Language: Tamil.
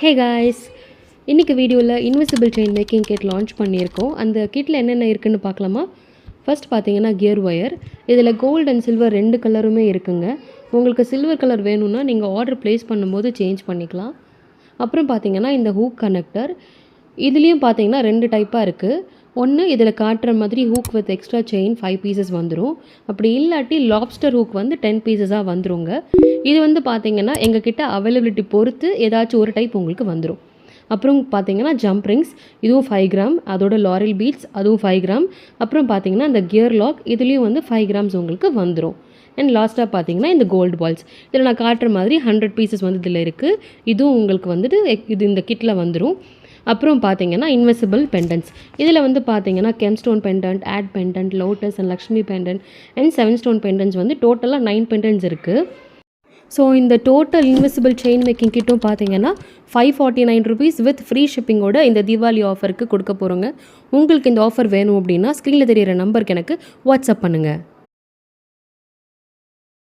ஹே காய்ஸ், இன்றைக்கி வீடியோவில் invisible chain making kit launch பண்ணியிருக்கோம். அந்த கிட்டில் என்னென்ன இருக்குதுன்னு பார்க்கலாமா? ஃபர்ஸ்ட் பார்த்தீங்கன்னா கியர் ஒயர். இதில் கோல்டு அண்ட் சில்வர் 2 கலருமே இருக்குங்க. உங்களுக்கு சில்வர் கலர் வேணும்னா நீங்கள் ஆர்டர் ப்ளேஸ் பண்ணும்போது சேஞ்ச் பண்ணிக்கலாம். அப்புறம் பார்த்தீங்கன்னா இந்த ஹூக் கனெக்டர். இதுலேயும் பார்த்தீங்கன்னா 2 டைப்பாக இருக்குது. ஒன்று இதில் காட்டுற மாதிரி hook with extra chain 5 pieces வந்துடும். அப்படி இல்லாட்டி லாப்ஸ்டர் ஹூக் வந்து 10 பீசஸாக வந்துருங்க. இது வந்து பார்த்தீங்கன்னா எங்ககிட்ட அவைலபிலிட்டி பொறுத்து ஏதாச்சும் ஒரு டைப் உங்களுக்கு வந்துடும். அப்புறம் பார்த்தீங்கன்னா ஜம்ப் ரிங்ஸ், இதுவும் 5 கிராம். அதோட லாரல் பீட்ஸ், அதுவும் 5 கிராம். அப்புறம் பார்த்தீங்கன்னா இந்த கியர் லாக், இதுலேயும் வந்து 5 கிராம்ஸ் உங்களுக்கு வந்துடும். அண்ட் லாஸ்ட்டாக பார்த்தீங்கன்னா இந்த கோல்டு பால்ஸ். இதில் நான் காட்டுற மாதிரி 100 பீசஸ் வந்து இதில் இருக்குது. இதுவும் உங்களுக்கு வந்துட்டு இது இந்த கிட்டில் வந்துடும். அப்புறம் பார்த்தீங்கன்னா இன்விசிபிள் பெண்டன்ட்ஸ். இதில் வந்து பார்த்தீங்கன்னா gemstone pendant, AD pendant, lotus and Lakshmi pendant and 7 stone pendants வந்து டோட்டலாக 9 பெண்டன்ட்ஸ் இருக்குது. ஸோ இந்த டோட்டல் இன்விசிபிள் செயின் மேக்கிங் கிட்டும் பார்த்தீங்கன்னா 549 ருபீஸ் வித் ஃப்ரீ ஷிப்பிங்கோட இந்த தீபாவளி ஆஃபருக்கு கொடுக்க போகிறோங்க. உங்களுக்கு இந்த ஆஃபர் வேணும் அப்படின்னா ஸ்க்ரீனில் தெரியிற நம்பருக்கு எனக்கு வாட்ஸ்அப் பண்ணுங்கள்.